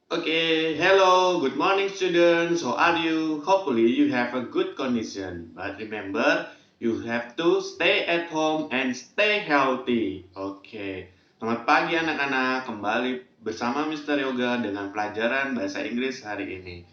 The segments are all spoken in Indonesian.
Okay, hello, good morning students. How are you? Hopefully you have a good condition. But remember, you have to stay at home and stay healthy. Oke, selamat pagi anak-anak. Kembali bersama Mr. Yoga dengan pelajaran bahasa Inggris hari ini.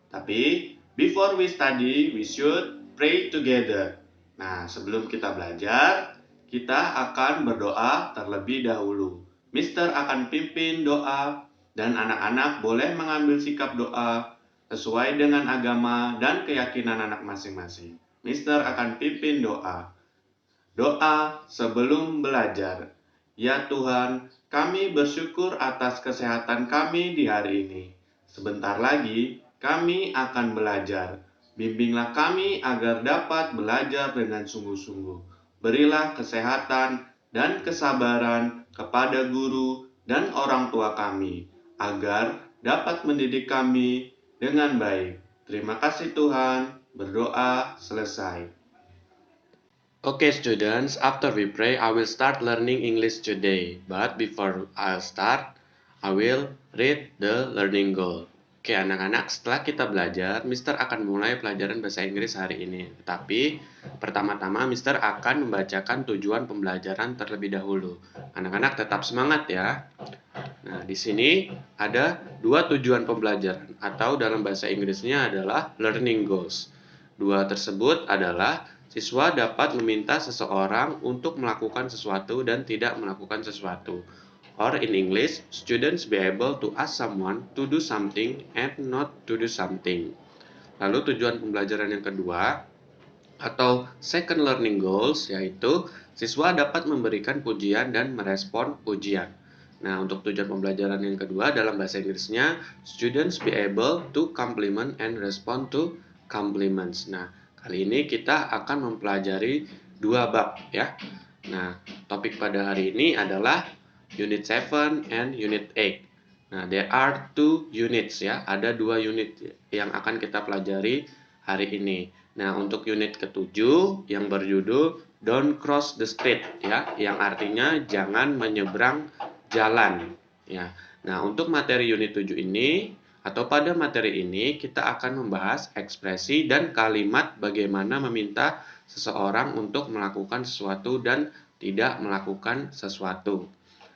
Tapi, before we study, we should pray together. Nah, sebelum kita belajar, kita akan berdoa terlebih dahulu. Mister akan pimpin doa dan anak-anak boleh mengambil sikap doa sesuai dengan agama dan keyakinan anak masing-masing. Mister akan pimpin doa. Doa sebelum belajar. Ya Tuhan, kami bersyukur atas kesehatan kami di hari ini. Sebentar lagi kami akan belajar. Bimbinglah kami agar dapat belajar dengan sungguh-sungguh. Berilah kesehatan dan kesabaran kepada guru dan orang tua kami, agar dapat mendidik kami dengan baik. Terima kasih Tuhan. Berdoa selesai. Okay, students, after we pray, I will start learning English today. But before I start, I will read the learning goal. Oke, anak-anak, setelah kita belajar, Mister akan mulai pelajaran bahasa Inggris hari ini. Tetapi, pertama-tama Mister akan membacakan tujuan pembelajaran terlebih dahulu. Anak-anak tetap semangat ya. Nah, di sini ada dua tujuan pembelajaran, atau dalam bahasa Inggrisnya adalah learning goals. Dua tersebut adalah siswa dapat meminta seseorang untuk melakukan sesuatu dan tidak melakukan sesuatu. Or in English, students be able to ask someone to do something and not to do something. Lalu tujuan pembelajaran yang kedua atau second learning goals yaitu siswa dapat memberikan pujian dan merespon pujian. Nah, untuk tujuan pembelajaran yang kedua dalam bahasa Inggrisnya, students be able to compliment and respond to compliments. Nah, kali ini kita akan mempelajari dua bab ya. Nah, topik pada hari ini adalah Unit 7 and Unit 8. Nah, there are two units ya, ada dua unit yang akan kita pelajari hari ini. Nah, untuk unit ketujuh yang berjudul Don't Cross the Street ya, yang artinya jangan menyeberang jalan ya. Nah, untuk materi unit 7 ini atau pada materi ini kita akan membahas ekspresi dan kalimat bagaimana meminta seseorang untuk melakukan sesuatu dan tidak melakukan sesuatu.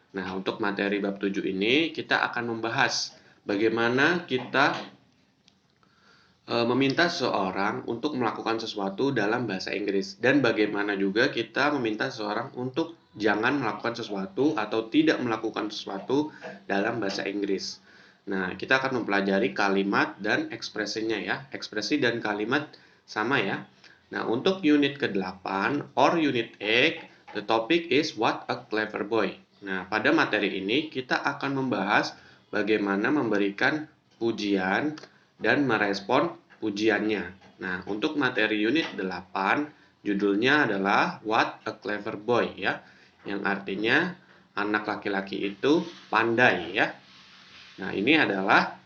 Nah, untuk materi bab 7 ini kita akan membahas bagaimana kita meminta seseorang untuk melakukan sesuatu dalam bahasa Inggris dan bagaimana juga kita meminta seseorang untuk jangan melakukan sesuatu atau tidak melakukan sesuatu dalam bahasa Inggris. Nah, kita akan mempelajari kalimat dan ekspresinya ya. Ekspresi dan kalimat sama ya. Nah, untuk unit ke-8 or unit 8, the topic is what a clever boy. Nah, pada materi ini kita akan membahas bagaimana memberikan pujian dan merespon pujiannya. Nah, untuk materi unit 8, judulnya adalah What a Clever Boy ya, yang artinya anak laki-laki itu pandai ya. Nah, ini adalah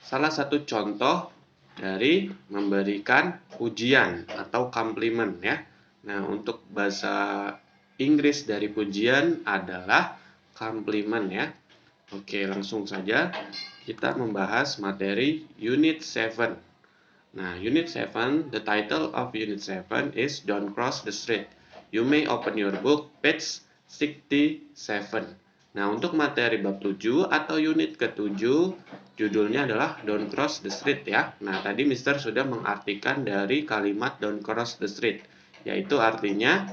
salah satu contoh dari memberikan pujian atau komplimen ya. Nah, untuk bahasa Inggris dari pujian adalah komplimen ya. Oke, langsung saja kita membahas materi Unit 7. Nah, Unit 7, the title of Unit 7 is Don't Cross the Street. You may open your book, page 67. Nah, untuk materi bab 7 atau unit ke-7, judulnya adalah Don't Cross the Street ya. Nah, tadi Mister sudah mengartikan dari kalimat Don't Cross the Street, yaitu artinya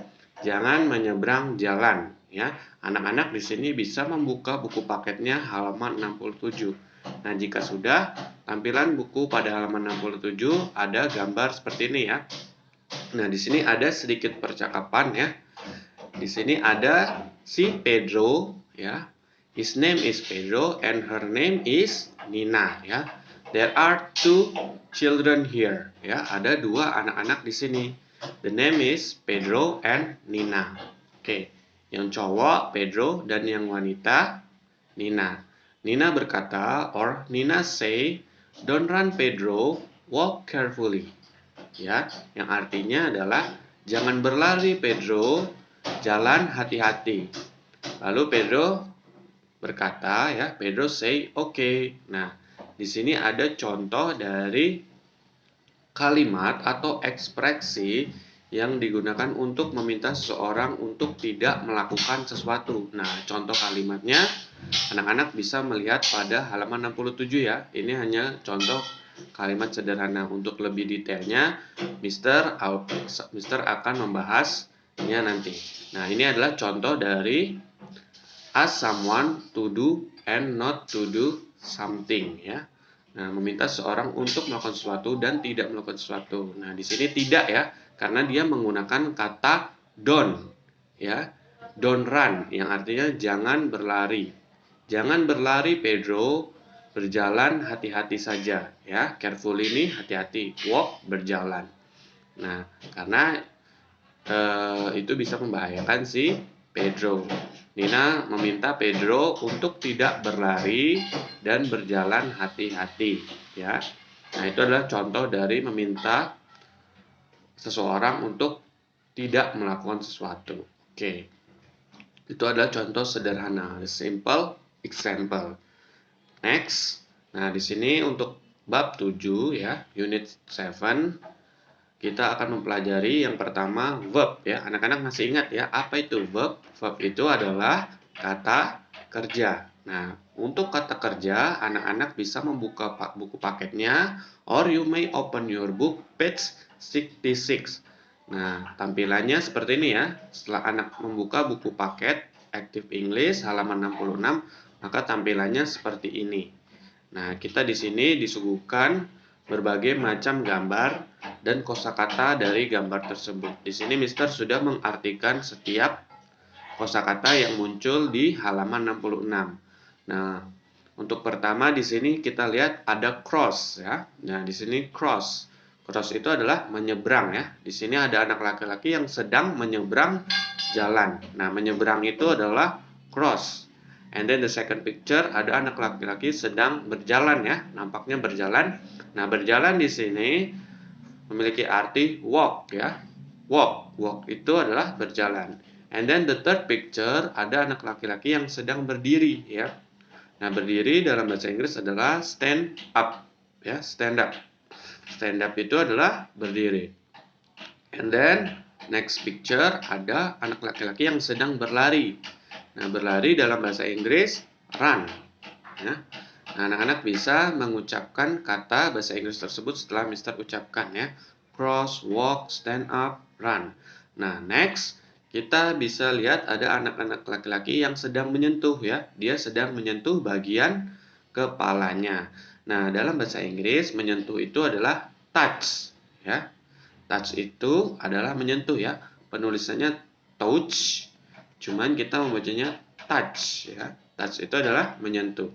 jangan menyeberang jalan ya. Anak-anak di sini bisa membuka buku paketnya halaman 67. Nah, jika sudah, tampilan buku pada halaman 67 ada gambar seperti ini ya. Nah, di sini ada sedikit percakapan ya. Di sini ada si Pedro ya. His name is Pedro and her name is Nina ya. There are two children here ya. Ada dua anak-anak di sini. The name is Pedro and Nina. Oke. Yang cowok Pedro dan yang wanita Nina. Nina berkata or Nina say, "Don't run Pedro, walk carefully." Ya, yang artinya adalah jangan berlari Pedro, jalan hati-hati. Lalu Pedro berkata ya, Pedro say, "Okay." Nah, di sini ada contoh dari kalimat atau ekspresi yang digunakan untuk meminta seseorang untuk tidak melakukan sesuatu. Nah, contoh kalimatnya anak-anak bisa melihat pada halaman 67 ya. Ini hanya contoh kalimat sederhana. Untuk lebih detailnya, Mister akan membahasnya nanti. Nah, ini adalah contoh dari ask someone to do and not to do something ya. Nah, meminta seseorang untuk melakukan sesuatu dan tidak melakukan sesuatu. Nah, di sini tidak ya, karena dia menggunakan kata don't ya. Don't run yang artinya jangan berlari. Jangan berlari Pedro, berjalan hati-hati saja ya. Careful ini hati-hati, walk berjalan. Nah, karena itu bisa membahayakan si Pedro. Nina meminta Pedro untuk tidak berlari dan berjalan hati-hati ya. Nah, itu adalah contoh dari meminta seseorang untuk tidak melakukan sesuatu. Oke. Itu adalah contoh sederhana, simple example. Next. Nah, di sini untuk bab 7 ya, unit 7 kita akan mempelajari yang pertama verb ya. Anak-anak masih ingat ya, apa itu verb? Verb itu adalah kata kerja. Nah, untuk kata kerja, anak-anak bisa membuka buku paketnya, or you may open your book page 66. Nah, tampilannya seperti ini ya. Setelah anak membuka buku paket Active English halaman 66, maka tampilannya seperti ini. Nah, kita di sini disuguhkan berbagai macam gambar dan kosakata dari gambar tersebut. Di sini Mister sudah mengartikan setiap kosakata yang muncul di halaman 66. Nah, untuk pertama di sini kita lihat ada cross ya. Nah, di sini cross. Cross itu adalah menyeberang ya. Di sini ada anak laki-laki yang sedang menyeberang jalan. Nah, menyeberang itu adalah cross. And then the second picture ada anak laki-laki sedang berjalan ya, nampaknya berjalan. Nah, berjalan di sini memiliki arti walk ya. Walk itu adalah berjalan. And then the third picture ada anak laki-laki yang sedang berdiri ya. Nah, berdiri dalam bahasa Inggris adalah stand up ya, stand up. Stand up itu adalah berdiri. And then next picture ada anak laki-laki yang sedang berlari. Nah, berlari dalam bahasa Inggris run. Ya. Nah, anak-anak bisa mengucapkan kata bahasa Inggris tersebut setelah Mister ucapkan ya. Cross, walk, stand up, run. Nah, next kita bisa lihat ada anak-anak laki-laki yang sedang menyentuh ya. Dia sedang menyentuh bagian kepalanya. Nah, dalam bahasa Inggris menyentuh itu adalah touch ya. Touch itu adalah menyentuh ya. Penulisannya touch. Cuman kita membacanya touch ya. Touch itu adalah menyentuh.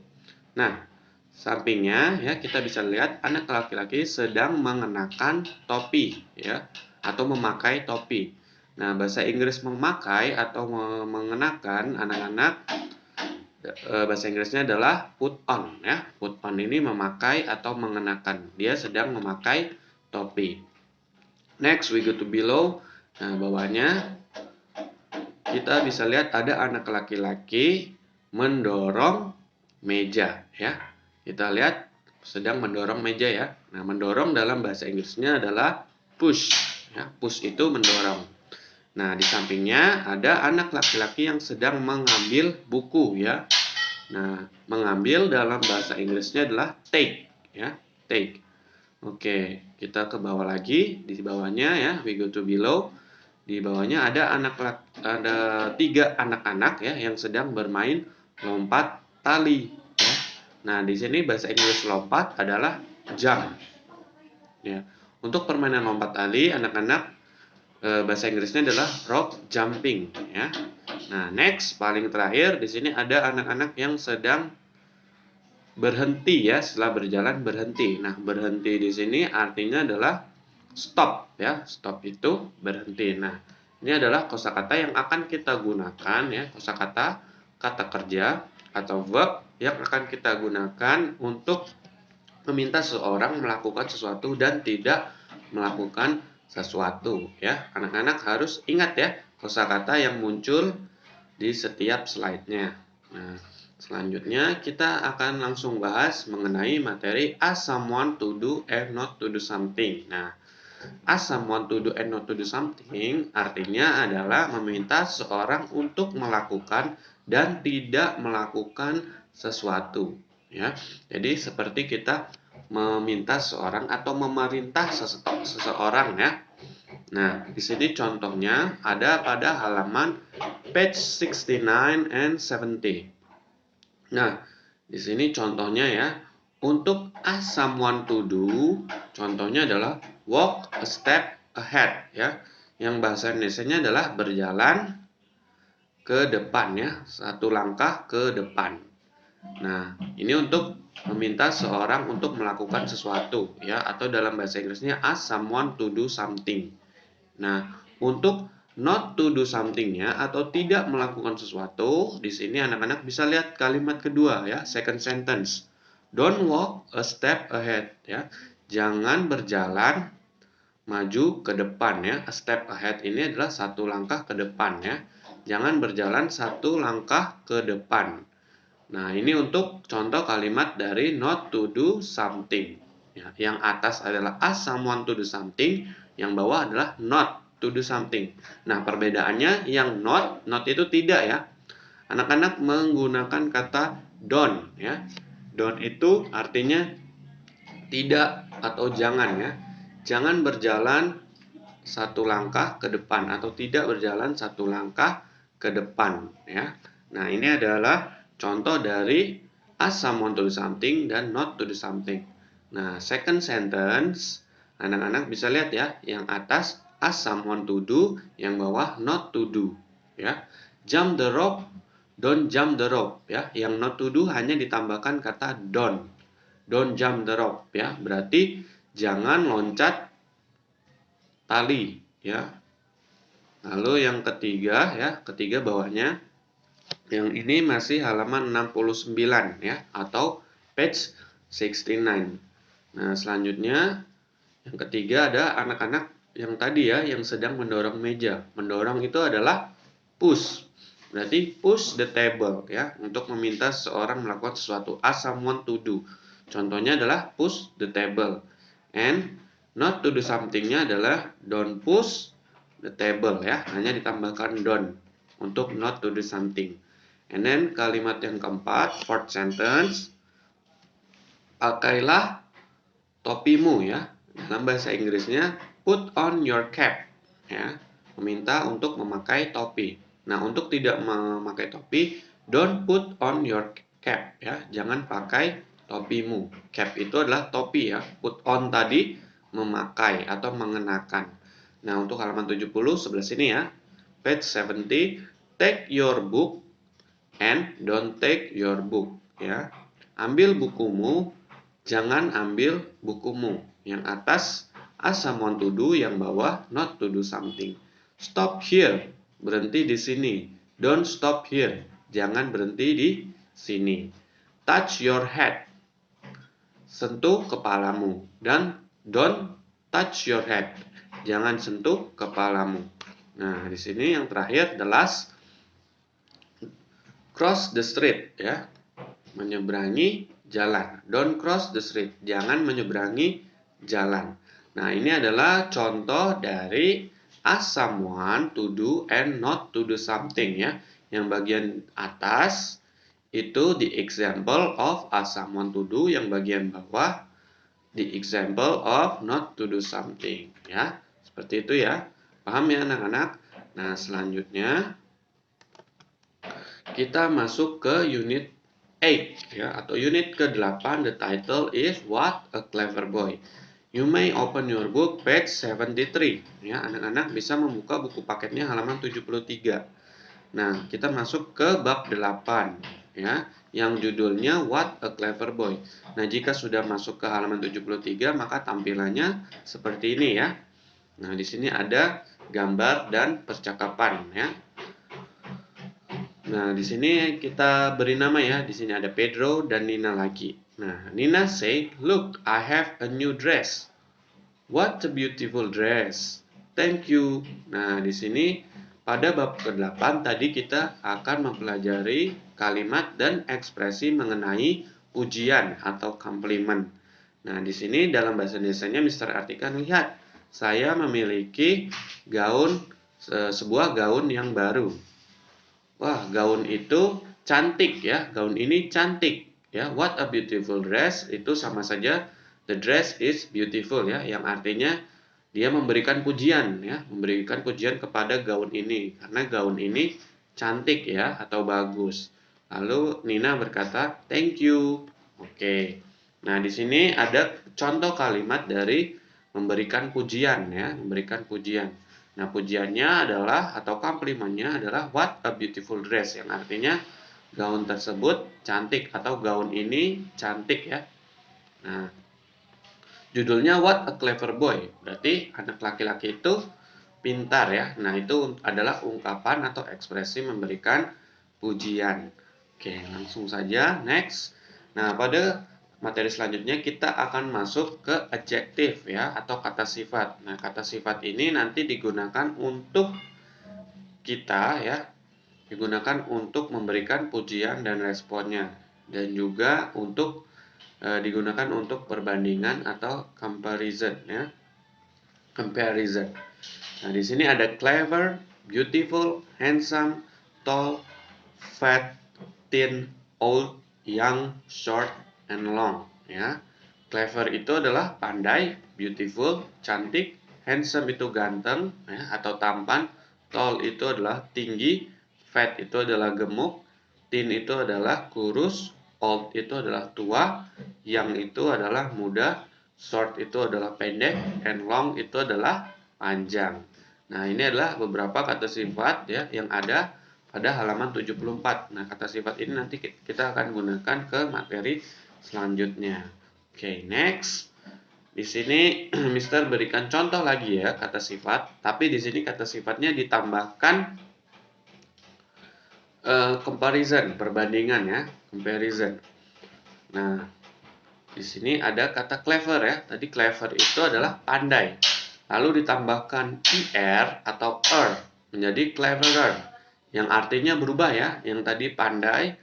Nah, sampingnya ya kita bisa lihat anak laki-laki sedang mengenakan topi ya atau memakai topi. Nah, bahasa Inggris memakai atau mengenakan anak-anak bahasa Inggrisnya adalah put on ya. Put on ini memakai atau mengenakan. Dia sedang memakai topi. Next we go to below. Nah, bawahnya kita bisa lihat ada anak laki-laki mendorong meja ya. Kita lihat sedang mendorong meja ya. Nah, mendorong dalam bahasa Inggrisnya adalah push ya. Push itu mendorong. Nah, di sampingnya ada anak laki-laki yang sedang mengambil buku ya. Nah, mengambil dalam bahasa Inggrisnya adalah take ya. Take. Oke, kita ke bawah lagi. Di bawahnya ya, we go to below. Di bawahnya ada tiga anak-anak ya yang sedang bermain lompat tali ya. Nah, di sini bahasa Inggris lompat adalah jump. Ya. Untuk permainan lompat tali, anak-anak bahasa Inggrisnya adalah rope jumping ya. Nah, next paling terakhir di sini ada anak-anak yang sedang berhenti ya, setelah berjalan berhenti. Nah, berhenti di sini artinya adalah stop ya. Stop itu berhenti. Nah, ini adalah kosakata yang akan kita gunakan ya, kosakata kata kerja atau verb yang akan kita gunakan untuk meminta seseorang melakukan sesuatu dan tidak melakukan sesuatu ya. Anak-anak harus ingat ya kosakata yang muncul di setiap slide-nya. Nah, Selanjutnya kita akan langsung bahas mengenai materi ask someone to do and not to do something. Nah, ask someone to do and not to do something artinya adalah meminta seseorang untuk melakukan dan tidak melakukan sesuatu, ya. Jadi seperti kita meminta seseorang atau memerintah seseorang, ya. Nah, di sini contohnya ada pada halaman page 69 and 70. Nah, di sini contohnya ya, untuk ask someone to do, contohnya adalah walk a step ahead, ya. Yang bahasa Indonesianya adalah berjalan ke depan, ya, satu langkah ke depan. Nah, ini untuk meminta seorang untuk melakukan sesuatu, ya, atau dalam bahasa Inggrisnya ask someone to do something. Nah, untuk not to do something-nya atau tidak melakukan sesuatu, di sini anak-anak bisa lihat kalimat kedua, ya, second sentence. Don't walk a step ahead, ya. Jangan berjalan maju ke depan, ya. A step ahead ini adalah satu langkah ke depan, ya. Jangan berjalan satu langkah ke depan. Nah, ini untuk contoh kalimat dari not to do something. Ya, yang atas adalah ask someone to do something, yang bawah adalah not to do something. Nah, perbedaannya yang not itu tidak, ya. Anak-anak menggunakan kata don't, ya. Don't itu artinya tidak atau jangan, ya. Jangan berjalan satu langkah ke depan atau tidak berjalan satu langkah ke depan, ya. Nah, ini adalah contoh dari ask someone to do something dan not to do something. Nah, second sentence, anak-anak bisa lihat ya, yang atas ask someone to do, yang bawah not to do, ya. Jump the rope, don't jump the rope, ya. Yang not to do hanya ditambahkan kata don't. Don't jump the rope, ya. Berarti jangan loncat tali, ya. Lalu yang ketiga, ya, ketiga bawahnya, yang ini masih halaman 69, ya, atau page 69. Nah, selanjutnya yang ketiga ada anak-anak yang tadi, ya, yang sedang mendorong meja. Mendorong itu adalah push. Berarti push the table, ya, untuk meminta seseorang melakukan sesuatu. Ask someone to do. Contohnya adalah push the table. And not to do something-nya adalah don't push the table, ya. Hanya ditambahkan don't untuk not to do something. And then kalimat yang keempat, fourth sentence, pakailah topimu, ya. Dalam bahasa Inggrisnya put on your cap, ya. Meminta untuk memakai topi. Nah, untuk tidak memakai topi, don't put on your cap, ya. Jangan pakai topimu. Cap itu adalah topi, ya. Put on tadi memakai atau mengenakan. Nah, untuk halaman 70 sebelah sini, ya. Page 70, take your book and don't take your book, ya. Ambil bukumu, jangan ambil bukumu. Yang atas ask someone to do, yang bawah not to do something. Stop here, berhenti di sini. Don't stop here, jangan berhenti di sini. Touch your head, sentuh kepalamu. Dan don't touch your head, jangan sentuh kepalamu. Nah, di sini yang terakhir, the last, cross the street, ya. Menyeberangi jalan. Don't cross the street, jangan menyeberangi jalan. Nah, ini adalah contoh dari ask someone to do and not to do something, ya. Yang bagian atas itu the example of ask someone to do, yang bagian bawah the example of not to do something, ya. Seperti itu, ya. Paham, ya, anak-anak? Nah, selanjutnya kita masuk ke unit 8, ya, atau unit ke-8. The title is What a Clever Boy. You may open your book page 73, ya. Anak-anak bisa membuka buku paketnya halaman 73. Nah, kita masuk ke bab 8, ya, yang judulnya What a Clever Boy. Nah, jika sudah masuk ke halaman 73, maka tampilannya seperti ini, ya. Nah, di sini ada gambar dan percakapan, ya. Nah, di sini kita beri nama, ya. Di sini ada Pedro dan Nina lagi. Nah, Nina say, "Look, I have a new dress." "What a beautiful dress." "Thank you." Nah, di sini pada bab ke-8 tadi kita akan mempelajari kalimat dan ekspresi mengenai pujian atau komplimen. Nah, di sini dalam bahasa Indonesianya Mr. artikan, lihat, saya memiliki sebuah gaun yang baru. Wah, gaun itu cantik ya. Gaun ini cantik ya. What a beautiful dress, itu sama saja the dress is beautiful ya, yang artinya dia memberikan pujian ya, memberikan pujian kepada gaun ini karena gaun ini cantik ya atau bagus. Lalu Nina berkata, "Thank you." Oke. Nah, di sini ada contoh kalimat dari memberikan pujian ya, memberikan pujian. Nah, pujiannya adalah atau komplimennya adalah what a beautiful dress, yang artinya gaun tersebut cantik atau gaun ini cantik ya. Nah, judulnya What a Clever Boy, berarti anak laki-laki itu pintar ya. Nah, itu adalah ungkapan atau ekspresi memberikan pujian. Oke, langsung saja next. Nah, pada materi selanjutnya kita akan masuk ke adjektif ya atau kata sifat. Nah, kata sifat ini nanti digunakan untuk kita ya, digunakan untuk memberikan pujian dan responnya, dan juga untuk digunakan untuk perbandingan atau comparison ya. Comparison. Nah, di sini ada clever, beautiful, handsome, tall, fat, thin, old, young, short, and long ya. Clever itu adalah pandai, beautiful cantik, handsome itu ganteng ya atau tampan, tall itu adalah tinggi, fat itu adalah gemuk, thin itu adalah kurus, old itu adalah tua, young itu adalah muda, short itu adalah pendek, and long itu adalah panjang. Nah, ini adalah beberapa kata sifat ya yang ada pada halaman 74. Nah, kata sifat ini nanti kita akan gunakan ke materi selanjutnya. Oke, next. Di sini Mister berikan contoh lagi ya kata sifat, tapi di sini kata sifatnya ditambahkan comparison, perbandingan ya, comparison. Nah, di sini ada kata clever ya. Tadi clever itu adalah pandai. Lalu ditambahkan er atau menjadi cleverer, yang artinya berubah ya. Yang tadi pandai,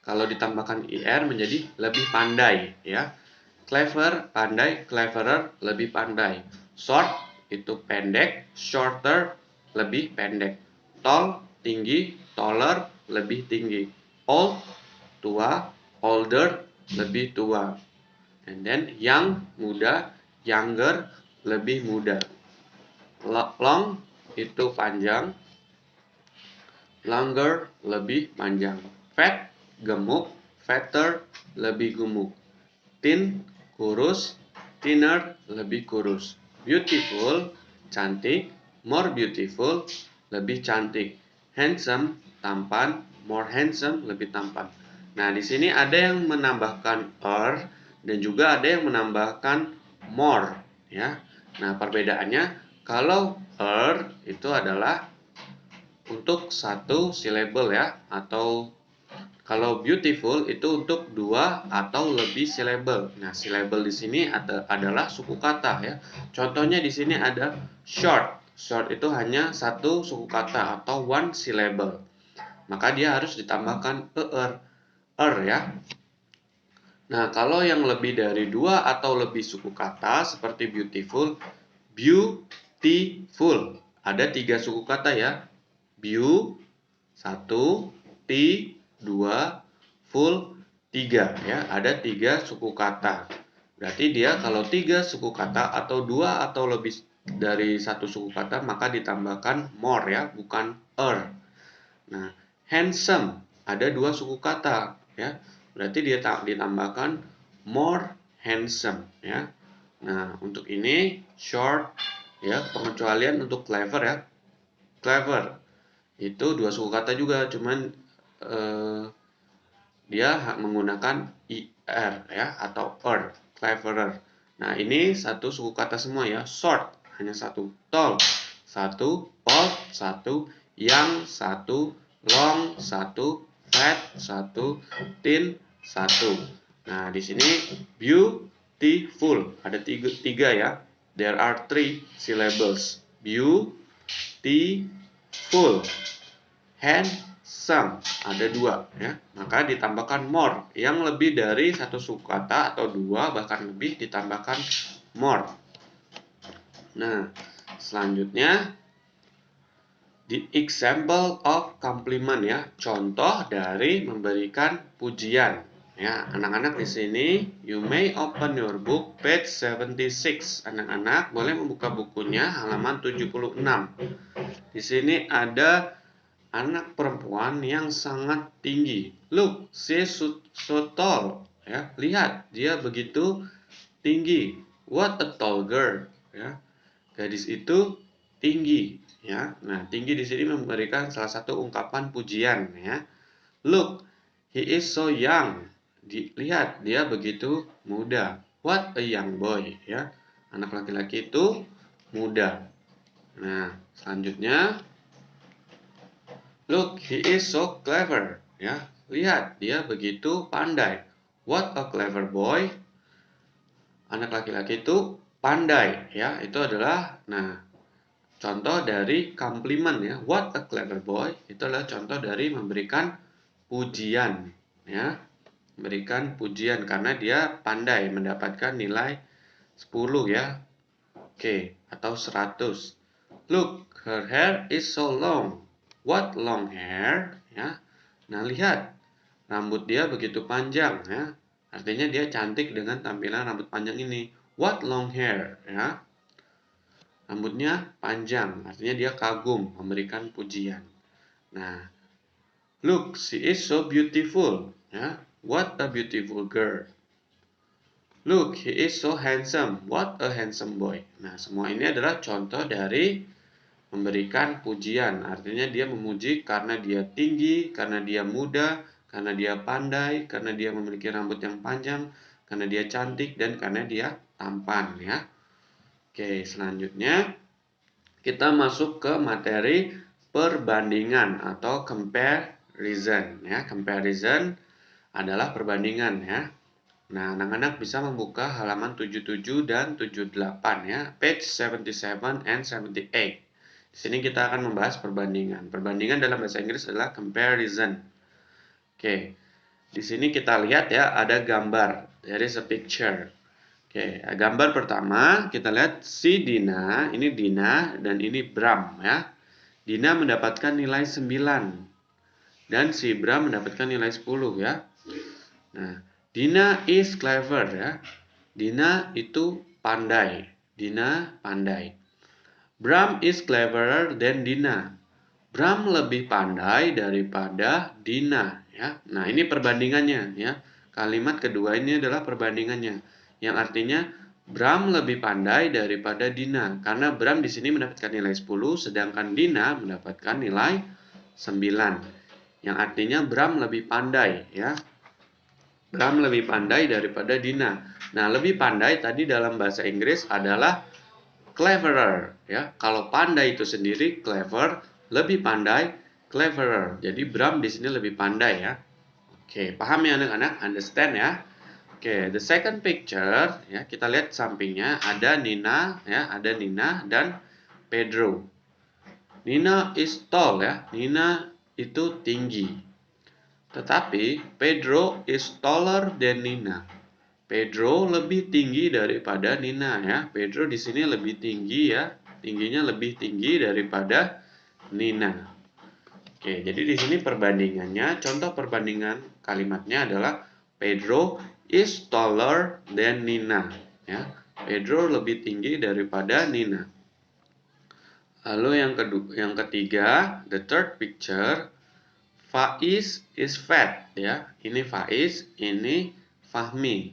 kalau ditambahkan er menjadi lebih pandai ya. Clever, pandai, cleverer, lebih pandai. Short itu pendek, shorter, lebih pendek. Tall, tinggi, taller, lebih tinggi. Old, tua, older, lebih tua. And then young, muda, younger, lebih muda. Long itu panjang, longer, lebih panjang. Fat, gemuk, fatter, lebih gemuk. Thin, kurus, thinner, lebih kurus. Beautiful, cantik, more beautiful, lebih cantik. Handsome, tampan, more handsome, lebih tampan. Nah, di sini ada yang menambahkan dan juga ada yang menambahkan more ya. Nah, perbedaannya kalau itu adalah untuk satu syllable ya, atau kalau beautiful itu untuk dua atau lebih syllable. Nah, syllable di sini adalah suku kata ya. Contohnya di sini ada short. Short itu hanya satu suku kata atau one syllable. Maka dia harus ditambahkan ya. Nah, kalau yang lebih dari dua atau lebih suku kata seperti beautiful, beautiful. Ada tiga suku kata ya. Beau, satu, T, dua, full, tiga ya. Ada tiga suku kata. Berarti dia kalau tiga suku kata atau dua atau lebih dari satu suku kata maka ditambahkan more ya, bukan Nah, handsome ada dua suku kata ya. Berarti dia ditambahkan more handsome ya. Nah, untuk ini short ya, pengecualian untuk clever ya. Clever itu dua suku kata juga, cuman dia menggunakan er ya atau cleverer. Nah, ini satu suku kata semua ya. Short hanya satu, tall satu, old satu, young satu, long satu, fat satu, thin satu. Nah, di sini beautiful ada tiga ya. There are three syllables. Beautiful. full, handsome, ada dua ya, maka ditambahkan more, yang lebih dari satu suku kata atau dua bahkan lebih ditambahkan more. Nah, selanjutnya the example of compliment ya, contoh dari memberikan pujian. Ya, anak-anak di sini, you may open your book page 76. Anak-anak boleh membuka bukunya halaman 76. Di sini ada anak perempuan yang sangat tinggi. Look, she's so tall. Ya, lihat, dia begitu tinggi. What a tall girl. Ya, gadis itu tinggi. Ya, nah tinggi di sini memberikan salah satu ungkapan pujian. Ya, look, he is so young. Lihat, dia begitu muda. What a young boy. Ya, anak laki-laki itu muda. Nah, selanjutnya, look, he is so clever. Ya, lihat, dia begitu pandai. What a clever boy. Anak laki-laki itu pandai. Ya, itu adalah, nah, contoh dari compliment ya. What a clever boy. Itu adalah contoh dari memberikan pujian. Ya, memberikan pujian karena dia pandai mendapatkan nilai 10 ya. Oke, atau 100. Look, her hair is so long. What long hair? Ya. Nah, lihat. Rambut dia begitu panjang ya. Artinya dia cantik dengan tampilan rambut panjang ini. What long hair? Ya. Rambutnya panjang, artinya dia kagum, memberikan pujian. Nah, look, she is so beautiful. Ya. What a beautiful girl. Look, he is so handsome. What a handsome boy. Nah, semua ini adalah contoh dari memberikan pujian. Artinya dia memuji karena dia tinggi, karena dia muda, karena dia pandai, karena dia memiliki rambut yang panjang, karena dia cantik, dan karena dia tampan ya. Oke, selanjutnya kita masuk ke materi perbandingan atau comparison ya. Comparison adalah perbandingan ya. Nah, anak-anak bisa membuka halaman 77 dan 78 ya, page 77 and 78. Di sini kita akan membahas perbandingan. Perbandingan dalam bahasa Inggris adalah comparison. Oke. Di sini kita lihat ya, ada gambar. There is a picture. Oke, gambar pertama kita lihat si Dina, ini Dina dan ini Bram ya. Dina mendapatkan nilai 9 dan si Bram mendapatkan nilai 10 ya. Nah, Dina is clever ya. Dina itu pandai. Dina pandai. Bram is cleverer than Dina. Bram lebih pandai daripada Dina ya. Nah, ini perbandingannya ya. Kalimat kedua ini adalah perbandingannya yang artinya Bram lebih pandai daripada Dina karena Bram di sini mendapatkan nilai 10 sedangkan Dina mendapatkan nilai 9. Yang artinya Bram lebih pandai ya. Bram lebih pandai daripada Dina. Nah, lebih pandai tadi dalam bahasa Inggris adalah cleverer ya. Kalau pandai itu sendiri clever, lebih pandai cleverer. Jadi Bram di sini lebih pandai ya. Oke, paham ya anak-anak? Understand ya? Oke, the second picture ya, kita lihat sampingnya ada Nina ya, ada Nina dan Pedro. Nina is tall ya. Nina itu tinggi. Tetapi Pedro is taller than Nina. Pedro lebih tinggi daripada Nina ya. Pedro di sini lebih tinggi ya. Tingginya lebih tinggi daripada Nina. Oke, jadi di sini perbandingannya, contoh perbandingan kalimatnya adalah Pedro is taller than Nina ya. Pedro lebih tinggi daripada Nina. Lalu yang ketiga, the third picture, Faiz is fat ya. Ini Faiz, ini Fahmi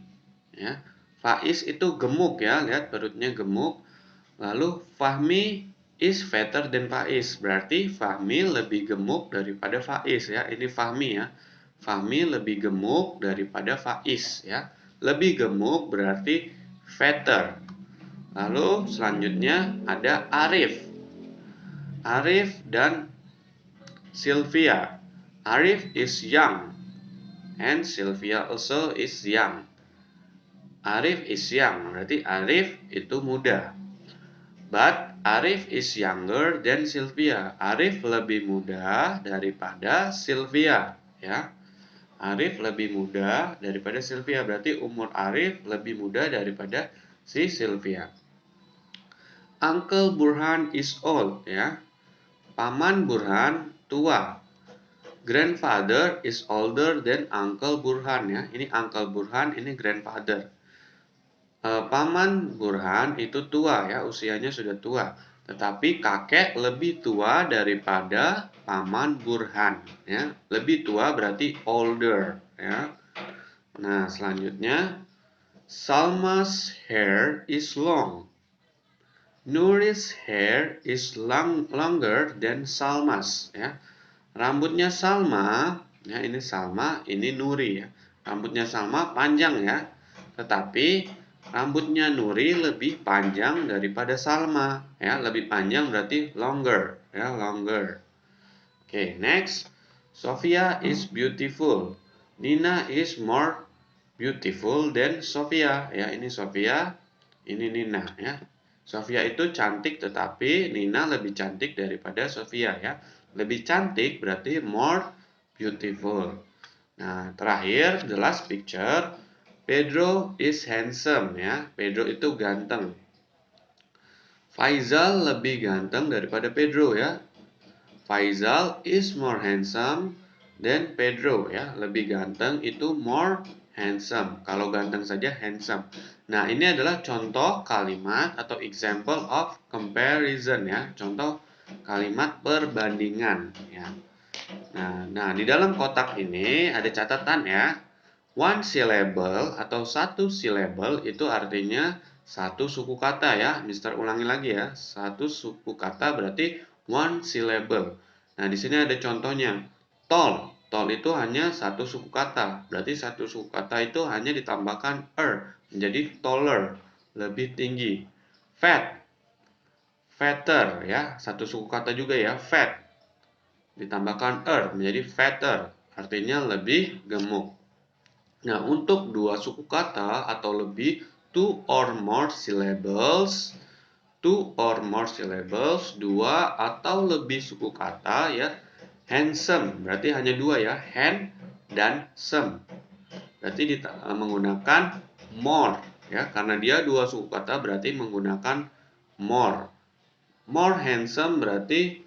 ya. Faiz itu gemuk ya, lihat perutnya gemuk. Lalu Fahmi is fatter than Faiz. Berarti Fahmi lebih gemuk daripada Faiz ya. Ini Fahmi ya. Fahmi lebih gemuk daripada Faiz ya. Lebih gemuk berarti fatter. Lalu selanjutnya ada Arif. Arif dan Sylvia. Arif is young and Sylvia also is young. Arif is young, berarti Arif itu muda. But Arif is younger than Sylvia. Arif lebih muda daripada Sylvia, ya. Arif lebih muda daripada Sylvia, berarti umur Arif lebih muda daripada si Sylvia. Uncle Burhan is old, ya. Paman Burhan tua. Grandfather is older than Uncle Burhan, ya. Ini Uncle Burhan, ini grandfather. Paman Burhan itu tua, ya, usianya sudah tua. Tetapi kakek lebih tua daripada Paman Burhan, ya. Lebih tua berarti older, ya. Nah, selanjutnya Salma's hair is long. Nuri's hair is longer than Salma's, ya. Rambutnya Salma, ya, ini Salma, ini Nuri, ya. Rambutnya Salma panjang, ya. Tetapi rambutnya Nuri lebih panjang daripada Salma, ya. Lebih panjang berarti longer, ya, longer. Oke, next. Sophia is beautiful. Nina is more beautiful than Sophia, ya. Ini Sophia, ini Nina, ya. Sophia itu cantik, tetapi Nina lebih cantik daripada Sophia, ya. Lebih cantik berarti more beautiful. Nah, terakhir, the last picture. Pedro is handsome, ya. Pedro itu ganteng. Faizal lebih ganteng daripada Pedro, ya. Faizal is more handsome than Pedro, ya. Lebih ganteng itu more handsome. Kalau ganteng saja handsome. Nah, ini adalah contoh kalimat atau example of comparison, ya. Contoh kalimat perbandingan, ya. Nah, di dalam kotak ini ada catatan, ya. One syllable atau satu syllable itu artinya satu suku kata, ya. Mister ulangi lagi, ya. Satu suku kata berarti one syllable. Nah, di sini ada contohnya. Tall. Tall itu hanya satu suku kata. Berarti satu suku kata itu hanya ditambahkan menjadi taller, lebih tinggi. Fat. Fatter, ya. Satu suku kata juga, ya. Fat. Ditambahkan menjadi fatter. Artinya lebih gemuk. Nah, untuk dua suku kata atau lebih, two or more syllables, dua atau lebih suku kata, ya. Handsome, berarti hanya dua, ya. Hand dan some. Berarti menggunakan more, ya. Karena dia dua suku kata berarti menggunakan more. More handsome berarti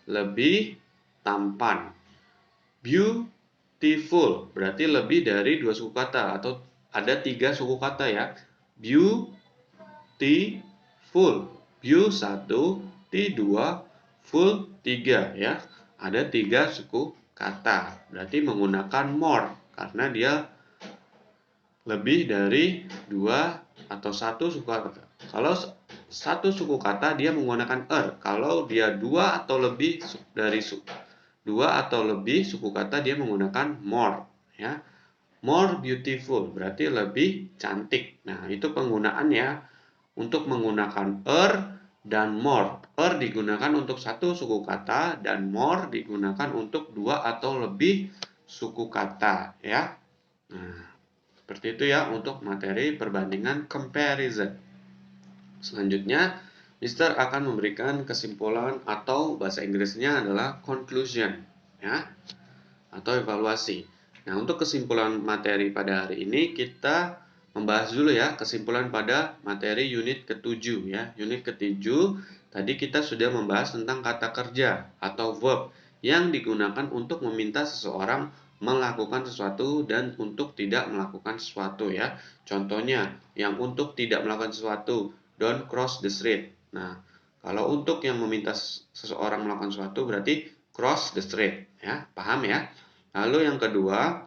lebih tampan. Beautiful berarti lebih dari dua suku kata atau ada tiga suku kata, ya. Beautiful, beau 1, T 2, full 3, ya. Ada tiga suku kata. Berarti menggunakan more karena dia lebih dari dua atau satu suku kata. Kalau satu suku kata dia menggunakan Kalau dia dua atau lebih dari dua atau lebih suku kata dia menggunakan more, ya. More beautiful berarti lebih cantik. Nah, itu penggunaannya untuk menggunakan dan more. Digunakan untuk satu suku kata dan more digunakan untuk dua atau lebih suku kata, ya. Nah, seperti itu, ya, untuk materi perbandingan comparison. Selanjutnya, Mister akan memberikan kesimpulan atau bahasa Inggrisnya adalah conclusion, ya, atau evaluasi. Nah, untuk kesimpulan materi pada hari ini kita membahas dulu, ya, kesimpulan pada materi unit ke-7, ya. Unit ke-7 tadi kita sudah membahas tentang kata kerja atau verb yang digunakan untuk meminta seseorang melakukan sesuatu dan untuk tidak melakukan sesuatu, ya. Contohnya, yang untuk tidak melakukan sesuatu, don't cross the street. Nah, kalau untuk yang meminta seseorang melakukan sesuatu berarti cross the street, ya. Paham, ya? Lalu yang kedua,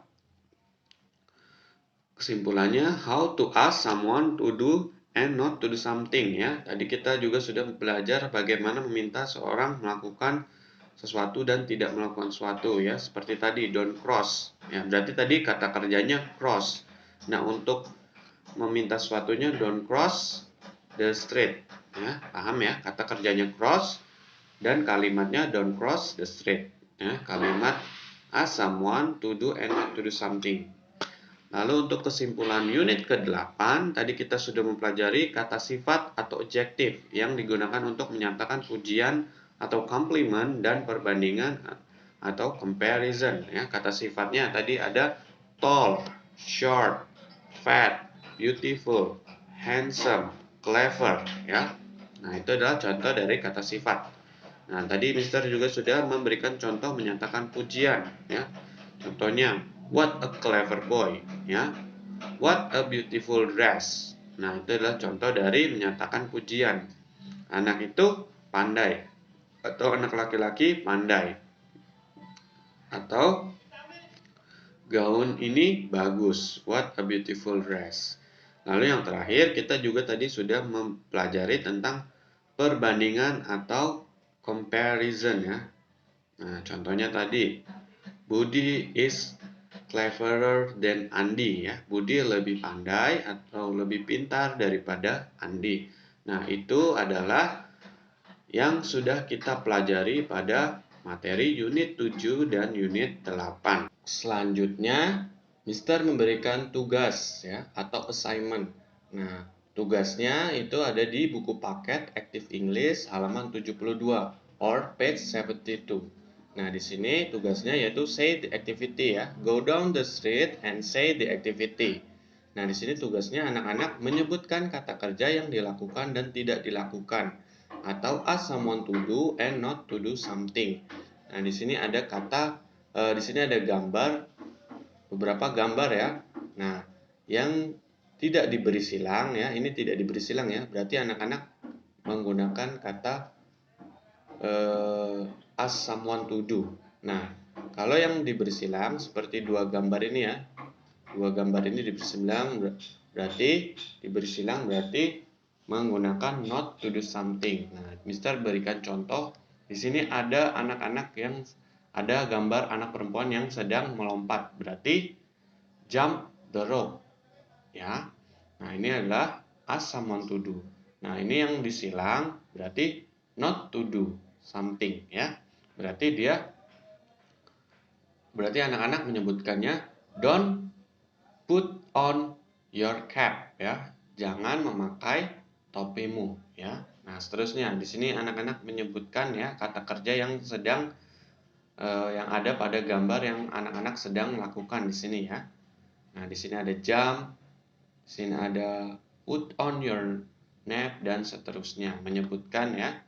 kesimpulannya how to ask someone to do and not to do something, ya. Tadi kita juga sudah belajar bagaimana meminta seorang melakukan sesuatu dan tidak melakukan sesuatu, ya. Seperti tadi don't cross, ya. Berarti tadi kata kerjanya cross. Nah, untuk meminta sesuatunya don't cross the street, ya. Paham, ya? Kata kerjanya cross dan kalimatnya don't cross the street, ya. Kalimat ask someone to do and not to do something. Lalu untuk kesimpulan unit ke-8, tadi kita sudah mempelajari kata sifat atau adjektif yang digunakan untuk menyatakan pujian atau komplimen dan perbandingan atau comparison. Ya, kata sifatnya tadi ada tall, short, fat, beautiful, handsome, clever. Ya, nah itu adalah contoh dari kata sifat. Nah, tadi Mister juga sudah memberikan contoh menyatakan pujian. Ya, contohnya what a clever boy, ya. What a beautiful dress. Nah, itu adalah contoh dari menyatakan pujian. Anak itu pandai atau anak laki-laki pandai. Atau gaun ini bagus. What a beautiful dress. Lalu yang terakhir kita juga tadi sudah mempelajari tentang perbandingan atau comparison ya. Nah, contohnya tadi Budi is cleverer than Andi ya. Budi lebih pandai atau lebih pintar daripada Andi. Nah, itu adalah yang sudah kita pelajari pada materi unit 7 dan unit 8. Selanjutnya, Mister memberikan tugas ya atau assignment. Nah, tugasnya itu ada di buku paket Active English halaman 72 or page 72. Nah, di sini tugasnya yaitu say the activity ya. Go down the street and say the activity. Nah, di sini tugasnya anak-anak menyebutkan kata kerja yang dilakukan dan tidak dilakukan atau ask someone to do and not to do something. Nah, di sini ada di sini ada gambar, beberapa gambar ya. Nah, yang tidak diberi silang ya, ini tidak diberi silang ya, berarti anak-anak menggunakan kata ask someone to do. Nah, kalau yang diberi silang seperti dua gambar ini ya, dua gambar ini diberi silang berarti menggunakan not to do something. Nah, Mister berikan contoh. Di sini ada anak-anak yang ada gambar anak perempuan yang sedang melompat, berarti jump the rope. Ya. Nah, ini adalah ask someone to do. Nah, ini yang disilang berarti not to do something ya. Berarti anak-anak menyebutkannya don't put on your cap ya. Jangan memakai topimu ya. Nah, seterusnya di sini anak-anak menyebutkan ya kata kerja yang yang ada pada gambar yang anak-anak sedang melakukan di sini ya. Nah, di sini ada jump, di sini ada put on your nap dan seterusnya, menyebutkan ya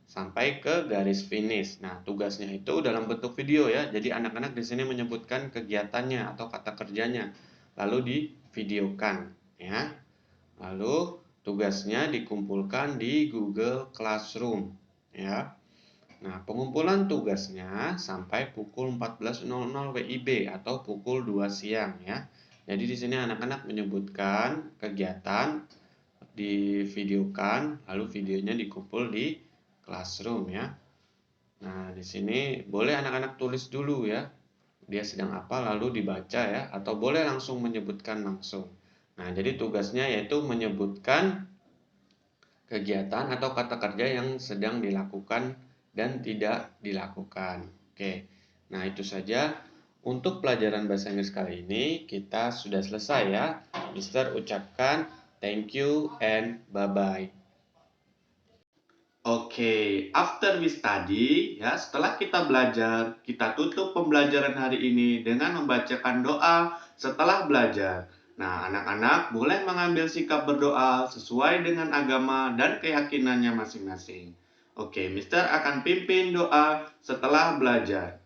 sampai ke garis finish. Nah, tugasnya itu dalam bentuk video ya. Jadi anak-anak di sini menyebutkan kegiatannya atau kata kerjanya lalu divideokan ya. Lalu tugasnya dikumpulkan di Google Classroom ya. Nah, pengumpulan tugasnya sampai pukul 14.00 WIB atau pukul 2 siang ya. Jadi di sini anak-anak menyebutkan kegiatan, divideokan, lalu videonya dikumpul di Classroom ya. Nah, di sini boleh anak-anak tulis dulu ya. Dia sedang apa lalu dibaca ya, atau boleh langsung menyebutkan langsung. Nah, jadi tugasnya yaitu menyebutkan kegiatan atau kata kerja yang sedang dilakukan dan tidak dilakukan. Oke, nah itu saja untuk pelajaran bahasa Inggris kali ini. Kita sudah selesai ya. Mister ucapkan thank you and bye-bye. Oke, after we study, ya setelah kita belajar, kita tutup pembelajaran hari ini dengan membacakan doa setelah belajar. Nah, anak-anak boleh mengambil sikap berdoa sesuai dengan agama dan keyakinannya masing-masing. Oke, Mister akan pimpin doa setelah belajar.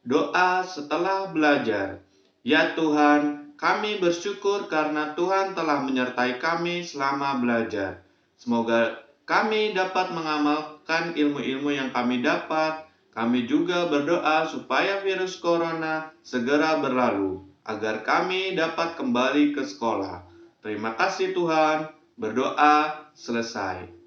Doa setelah belajar. Ya Tuhan, kami bersyukur karena Tuhan telah menyertai kami selama belajar. Semoga kami dapat mengamalkan ilmu-ilmu yang kami dapat. Kami juga berdoa supaya virus corona segera berlalu, agar kami dapat kembali ke sekolah. Terima kasih Tuhan. Berdoa selesai.